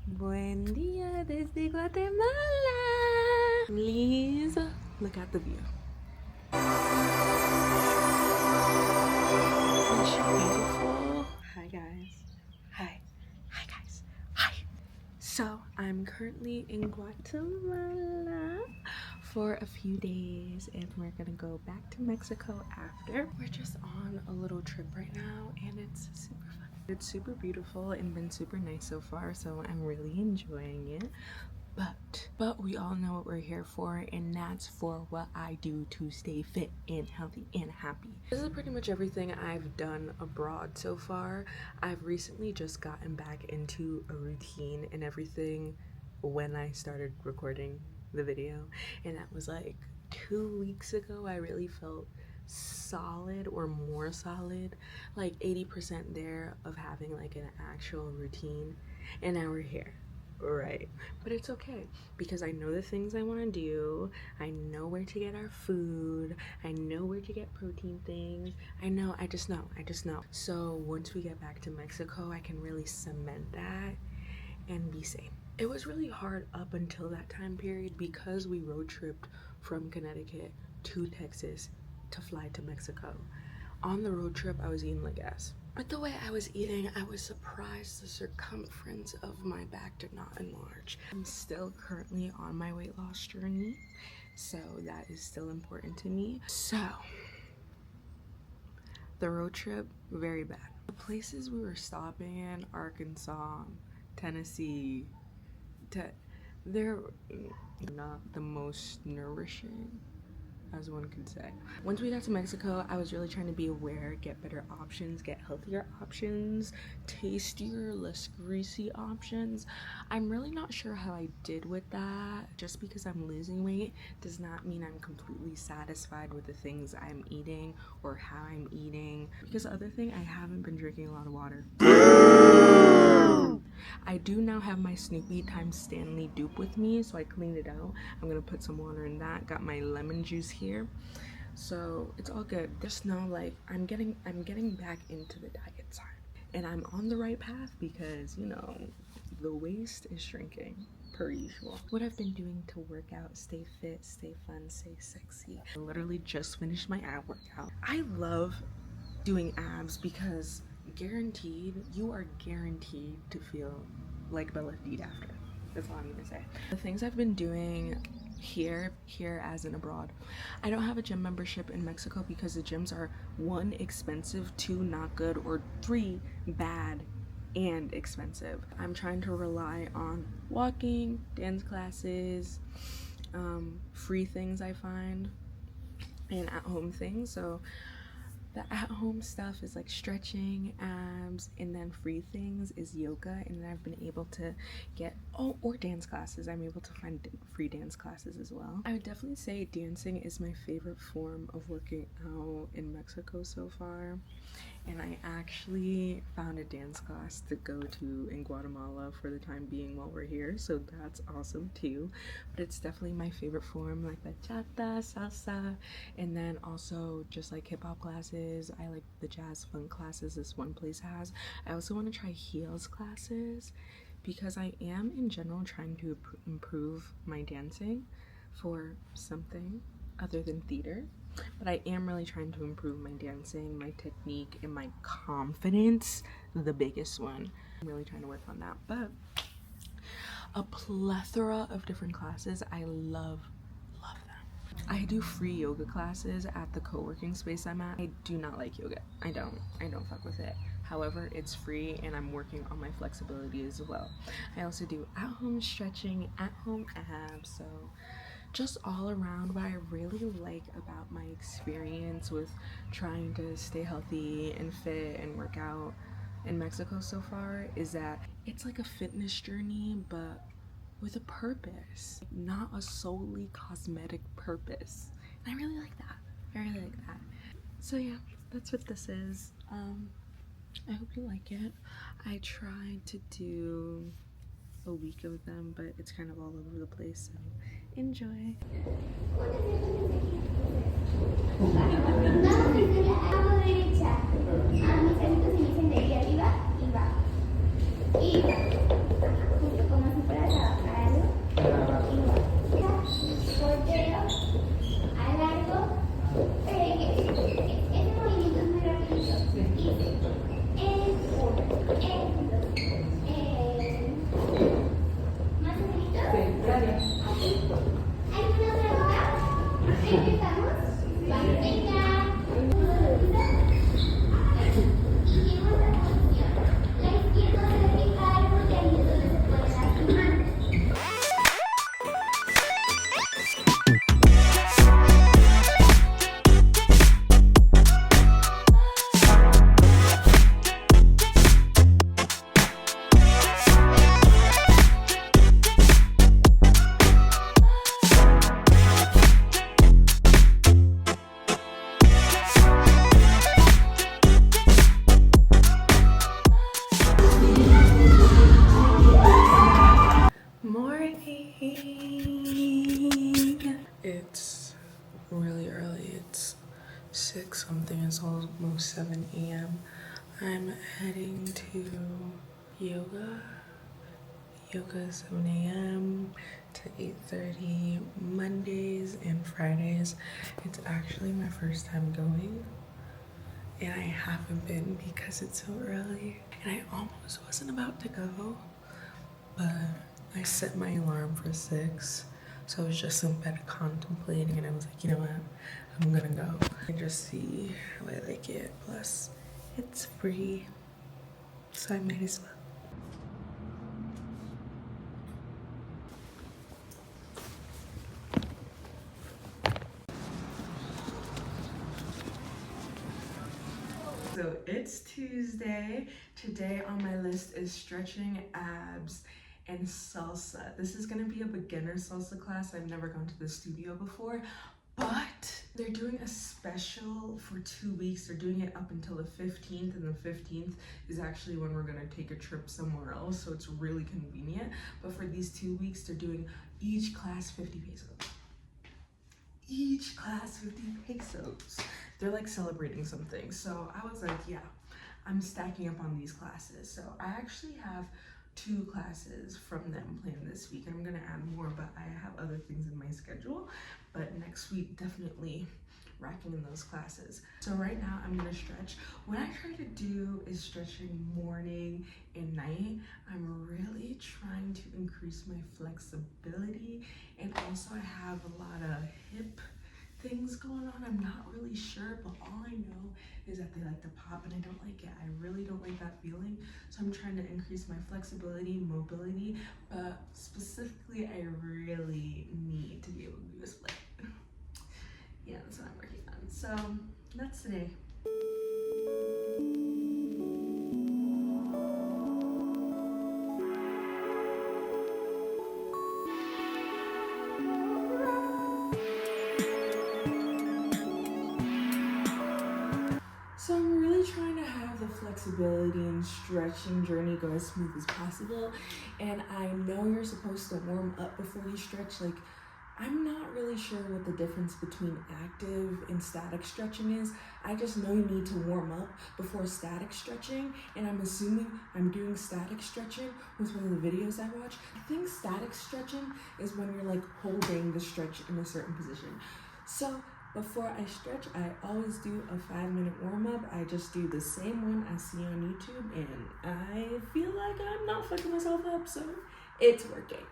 Buen día desde Guatemala. Please look at the view. Isn't she beautiful? Hi guys. Hi. Hi guys. Hi. So I'm currently in Guatemala for a few days and we're gonna go back to Mexico after. We're just on a little trip right now and it's super fun. It's super beautiful and been super nice so far, so I'm really enjoying it. But we all know what we're here for, and that's for what I do to stay fit and healthy and happy. This is pretty much everything I've done abroad so far. I've recently just gotten back into a routine and everything when I started recording the video, and that was like 2 weeks ago. I really felt solid or more solid, like 80% there of having like an actual routine, and now we're here. Right, but it's okay because I know the things I want to do. I know where to get our food. I know where to get protein things. I just know. So once we get back to Mexico, I can really cement that and be safe. It was really hard up until that time period because we road tripped from Connecticut to Texas to fly to Mexico. On the road trip, I was eating like ass. But the way I was eating, I was surprised the circumference of my back did not enlarge. I'm still currently on my weight loss journey, so that is still important to me. So, the road trip, very bad. The places we were stopping in, Arkansas, Tennessee, they're not the most nourishing, as one could say. Once we got to Mexico, I was really trying to be aware, get better options, get healthier options, tastier, less greasy options. I'm really not sure how I did with that. Just because I'm losing weight does not mean I'm completely satisfied with the things I'm eating or how I'm eating. Because the other thing, I haven't been drinking a lot of water. I do now have my Snoopy times Stanley dupe with me, so I cleaned it out. I'm gonna put some water in that. Got my lemon juice here, so it's all good. Just know, like, I'm getting back into the diet side, and I'm on the right path because, you know, the waist is shrinking per usual. What I've been doing to work out, stay fit, stay fun, stay sexy. I literally just finished my ab workout. I love doing abs because you are guaranteed to feel like Bella Hadid after. That's all I'm gonna say. The things I've been doing here as in abroad. I don't have a gym membership in Mexico because the gyms are 1, expensive, 2, not good, or 3, bad and expensive. I'm trying to rely on walking, dance classes, free things I find, and at-home things. So the at-home stuff is like stretching, abs, and then free things is yoga, and then I've been able to get, or dance classes. I'm able to find free dance classes as well. I would definitely say dancing is my favorite form of working out in Mexico so far, and I actually found a dance class to go to in Guatemala for the time being while we're here, so that's awesome too. But it's definitely my favorite form, like bachata, salsa, and then also just like hip-hop classes. I like the jazz funk classes this one place has. I also want to try heels classes because I am in general trying to improve my dancing for something other than theater. But I am really trying to improve my dancing, my technique, and my confidence, the biggest one. I'm really trying to work on that. But a plethora of different classes. I love them. I do free yoga classes at the co-working space I'm at. I do not like yoga. I don't fuck with it. However, it's free and I'm working on my flexibility as well. I also do at-home stretching, at-home abs, so just all around. What I really like about my experience with trying to stay healthy and fit and work out in Mexico so far is that it's like a fitness journey, but with a purpose, not a solely cosmetic purpose. And I really like that. I really like that. So yeah, that's what this is. I hope you like it. I tried to do a week of them, but it's kind of all over the place, so enjoy. 7 a.m. I'm heading to yoga. Yoga 7 a.m. to 8:30 Mondays and Fridays. It's actually my first time going, and I haven't been because it's so early. And I almost wasn't about to go, but I set my alarm for 6, so I was just in bed contemplating, and I was like, you know what, I'm gonna go and just see how I like it. Plus, it's free, so I might as well. So it's Tuesday. Today on my list is stretching, abs, and salsa. This is gonna be a beginner salsa class. I've never gone to the studio before, but they're doing a special for 2 weeks. They're doing it up until the 15th, and the 15th is actually when we're gonna take a trip somewhere else, so it's really convenient. But for these 2 weeks, they're doing each class 50 pesos. Each class 50 pesos. They're like celebrating something. So I was like, yeah, I'm stacking up on these classes. So I actually have 2 classes from them planned this week. I'm gonna add more, but I have other things in my schedule. But next week, definitely racking in those classes. So right now I'm gonna stretch. What I try to do is stretching morning and night. I'm really trying to increase my flexibility, and also I have a lot of hip things going on. I'm not really sure, but all I know is that they like to pop, and I don't like it. I really don't like that feeling. So I'm trying to increase my flexibility, mobility, but specifically I really need to be able to do a split. Yeah, that's what I'm working on. So that's today. So I'm really trying to have the flexibility and stretching journey go as smooth as possible. And I know you're supposed to warm up before you stretch. Like, I'm not really sure what the difference between active and static stretching is. I just know you need to warm up before static stretching, and I'm assuming I'm doing static stretching with one of the videos I watch. I think static stretching is when you're like holding the stretch in a certain position. So before I stretch, I always do a 5-minute warm up. I just do the same one I see on YouTube, and I feel like I'm not fucking myself up, so it's working.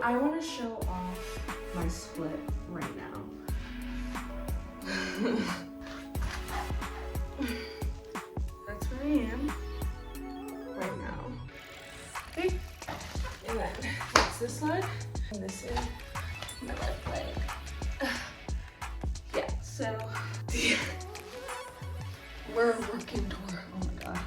I want to show off my split right now. That's where I am right now. Okay. And then it's this side and this is my left leg. Yeah, so we're working toward, oh my god.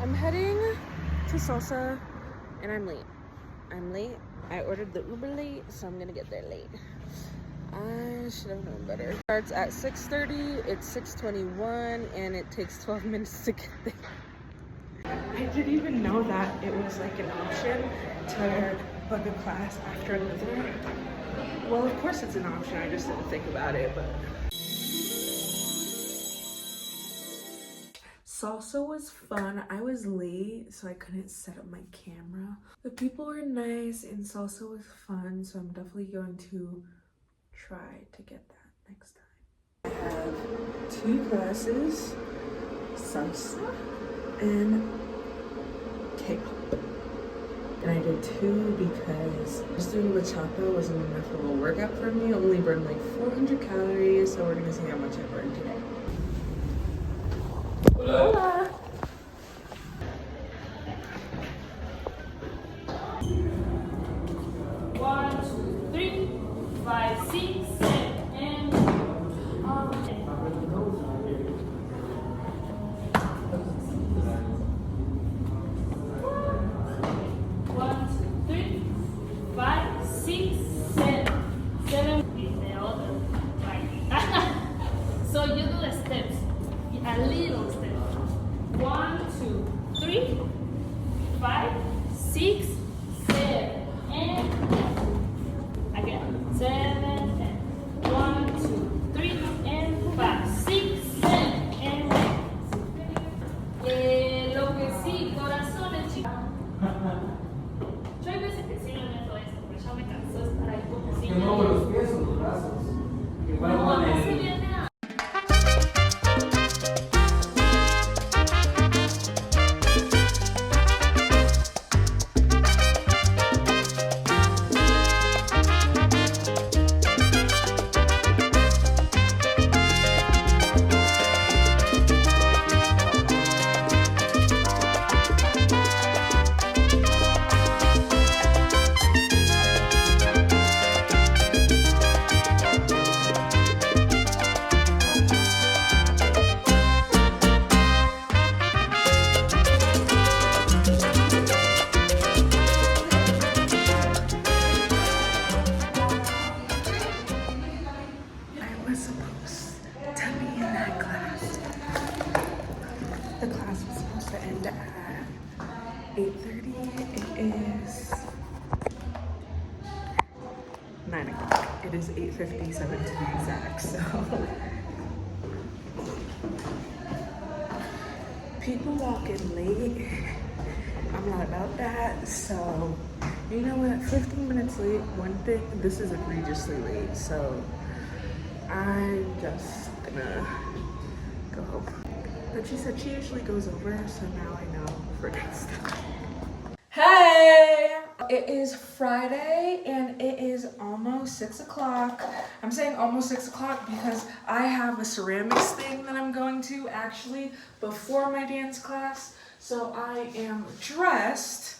I'm heading to salsa, and I'm late. I ordered the Uber late, so I'm gonna get there late. I should have known better. It starts at 6:30, it's 6:21, and it takes 12 minutes to get there. I didn't even know that it was like an option to book a class after another. Well, of course it's an option, I just didn't think about it, but. Salsa was fun. I was late, so I couldn't set up my camera. The people were nice, and salsa was fun, so I'm definitely going to try to get that next time. have 2 classes, salsa and K-pop. And I did 2 because just doing bachata wasn't enough of a workout for me. Only burned like 400 calories, so we're gonna see how much I burned today. Hola. One, two, three, 5, 6, 7, and 1, 2, 3, 5, 6, 7, 7 with the other right. So you do the steps, a little step. 1, 2, 3, 5, 6, 7, and again, 7, 10. 1, 2, 3, and 5, 6, 7, and lo que sí, corazones, chicos. Yo hay veces que sí lo meto esto, pero ya me cansó de estar ahí como si. No, con los pies o los brazos. Igual No, con no el- se viene a. I was supposed to be in that class. The class was supposed to end at 8:30. It is 9 o'clock. It is 8:57 to be exact, so. People walk in late. I'm not about that, so you know what? 15 minutes late, one thing, this is egregiously late, so I'm just gonna go home. But she said she usually goes over, so now I know for next time. Hey! It is Friday and it is almost 6 o'clock. I'm saying almost 6 o'clock because I have a ceramics thing that I'm going to actually before my dance class. So I am dressed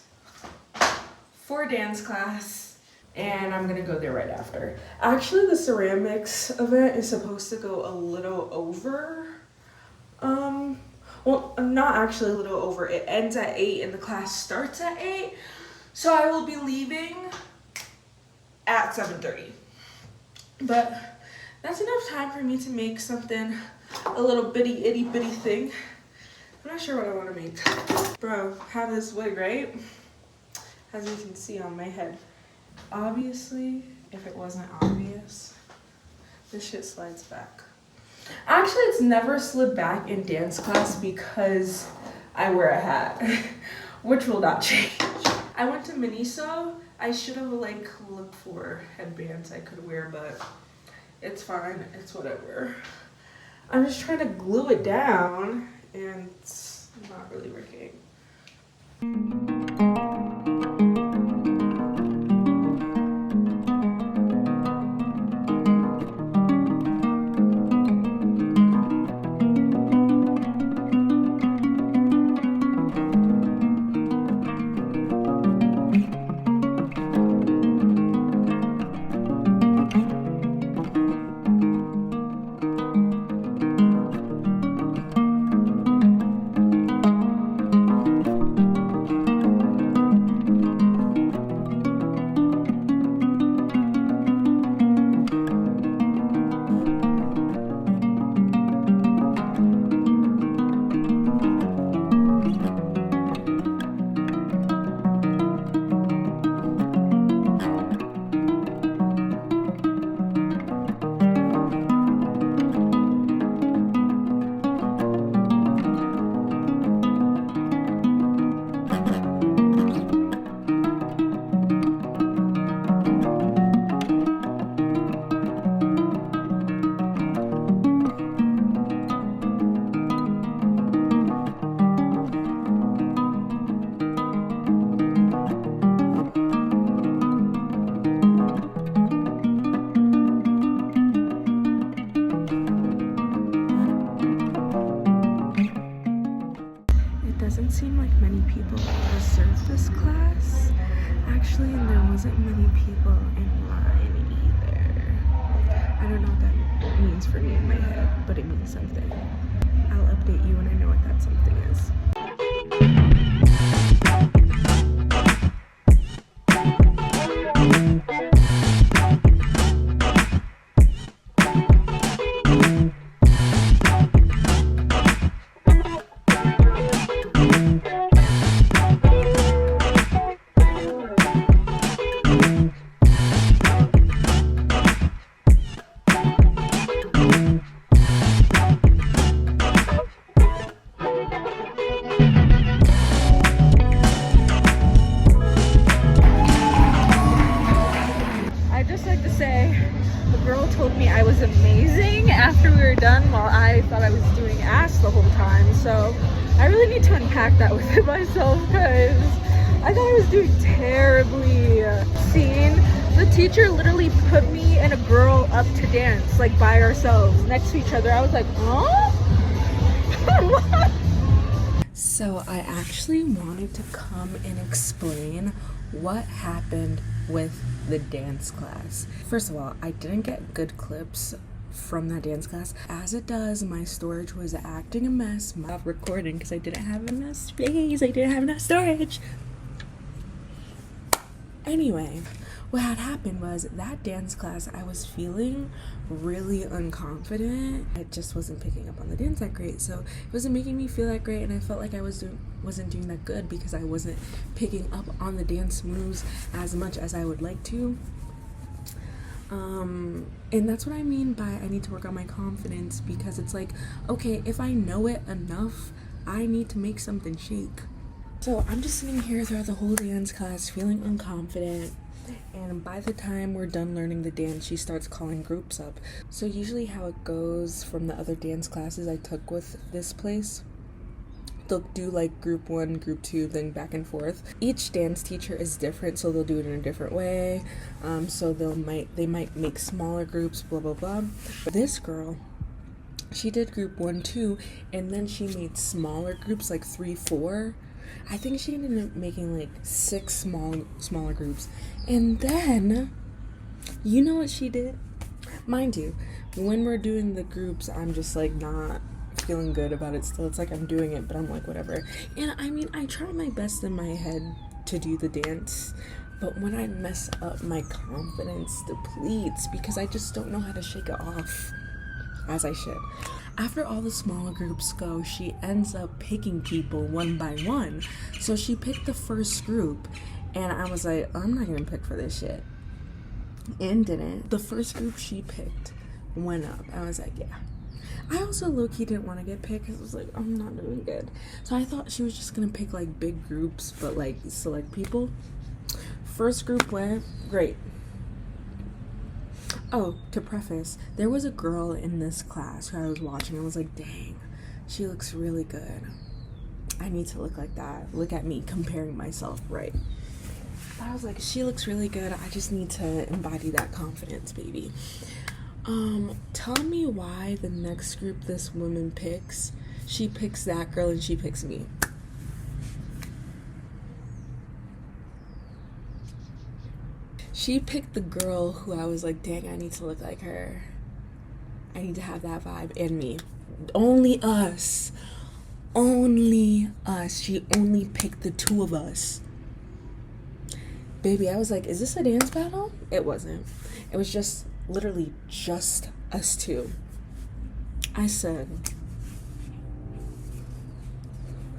for dance class and I'm gonna go there right after. Actually, the ceramics event is supposed to go a little over. Well, not actually a little over. It ends at 8 and the class starts at 8. So I will be leaving at 7:30. But that's enough time for me to make something, a little bitty itty bitty thing. I'm not sure what I want to make. Bro, have this wig, right? As you can see on my head. Obviously, if it wasn't obvious, this shit slides back. Actually, it's never slid back in dance class because I wear a hat, which will not change. I went to Miniso. I should have like looked for headbands I could wear, but it's fine. It's whatever. I'm just trying to glue it down and it's not really working. Actually, there wasn't many people in line either. I don't know what that means for me in my head, but it means something. I'll update you when I know what that something is. I'd just like to say, the girl told me I was amazing after we were done, while I thought I was doing ass the whole time. So I really need to unpack that within myself, because I thought I was doing terribly. Scene, the teacher literally put me and a girl up to dance, like by ourselves next to each other. I was like, huh? What? So I actually wanted to come and explain what happened with the dance class. First of all, I didn't get good clips from that dance class. As it does, my storage was acting a mess. I'm not recording because I didn't have enough space. I didn't have enough storage. Anyway, what had happened was that dance class, I was feeling really unconfident. I just wasn't picking up on the dance that great, so it wasn't making me feel that great, and I felt like I wasn't doing that good because I wasn't picking up on the dance moves as much as I would like to. And that's what I mean by I need to work on my confidence, because it's like, okay, if I know it enough, I need to make something shake. So I'm just sitting here throughout the whole dance class feeling unconfident, and by the time we're done learning the dance, she starts calling groups up. So usually how it goes from the other dance classes I took with this place, they'll do like group 1, group 2, then back and forth. Each dance teacher is different, so they'll do it in a different way. So they might make smaller groups, blah blah blah. But this girl, she did group 1, 2, and then she made smaller groups, like 3, 4. I think she ended up making like 6 smaller groups. And then, you know what she did? Mind you, when we're doing the groups, I'm just like not feeling good about it still. It's like I'm doing it, but I'm like, whatever. And I mean, I try my best in my head to do the dance, but when I mess up, my confidence depletes because I just don't know how to shake it off as I should. After all the smaller groups go, she ends up picking people one by one. So she picked the first group, and I was like, I'm not gonna pick for this shit. And didn't. The first group she picked went up. I was like, yeah. I also low-key didn't want to get picked because I was like, I'm not doing good. So I thought she was just gonna pick like big groups, but like select people. First group went, great. Oh, to preface, there was a girl in this class who I was watching. I was like, dang, she looks really good. I need to look like that. Look at me comparing myself, right? But I was like, she looks really good. I just need to embody that confidence, baby. Tell me why the next group this woman picks, she picks that girl and she picks me. She picked the girl who I was like, dang, I need to look like her. I need to have that vibe. And me. Only us. Only us. She only picked the 2 of us. Baby, I was like, is this a dance battle? It wasn't. It was just, literally just us 2. I said,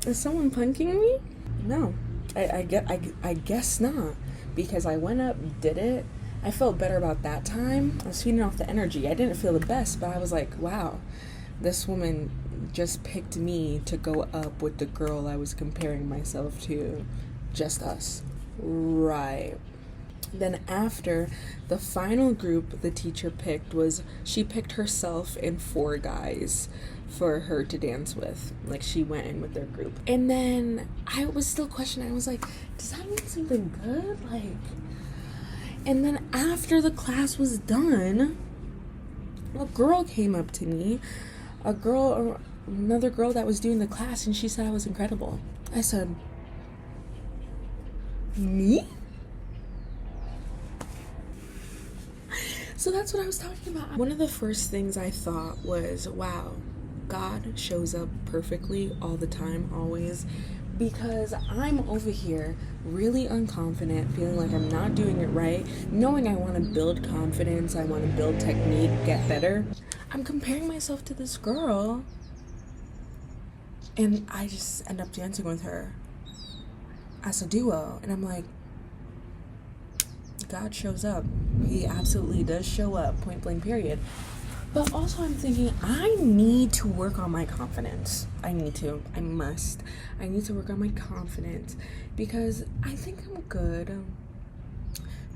is someone punking me? No. I guess not. Because I went up, did it. I felt better about that time. I was feeding off the energy. I didn't feel the best, but I was like, wow, this woman just picked me to go up with the girl I was comparing myself to. Just us. Right. Then after, the final group the teacher picked was, she picked herself and 4 guys for her to dance with. Like, she went in with their group. And then I was still questioning. I was like, does that mean something good? Like, and then after the class was done, a girl came up to me, another girl that was doing the class, and she said I was incredible. I said, me? So that's what I was talking about. One of the first things I thought was, wow, God shows up perfectly all the time, always, because I'm over here really unconfident, feeling like I'm not doing it right, knowing I want to build confidence, I want to build technique, get better. I'm comparing myself to this girl, and I just end up dancing with her as a duo, and I'm like, God shows up. He absolutely does show up, point blank, period. But also I'm thinking, I need to work on my confidence. I need to work on my confidence, because I think I'm good.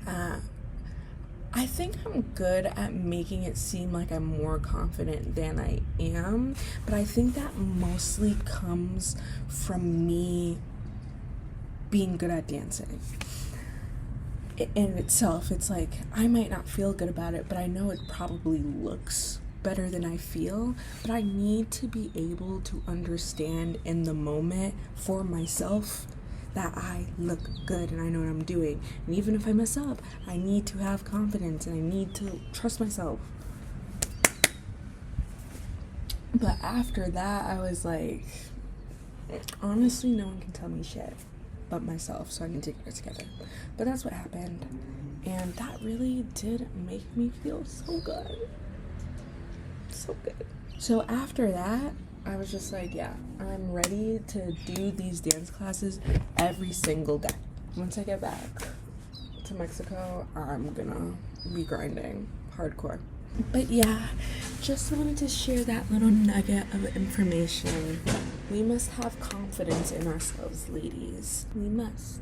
I think I'm good at making it seem like I'm more confident than I am, but I think that mostly comes from me being good at dancing. In itself, it's like, I might not feel good about it, but I know it probably looks better than I feel. But I need to be able to understand in the moment for myself that I look good and I know what I'm doing. And even if I mess up, I need to have confidence and I need to trust myself. But after that, I was like, honestly, no one can tell me shit but myself, so I need to get it together. But that's what happened, and that really did make me feel so good. So after that, I was just like, yeah, I'm ready to do these dance classes every single day. Once I get back to Mexico, I'm gonna be grinding hardcore. But yeah, just wanted to share that little nugget of information. We must have confidence in ourselves, ladies. We must.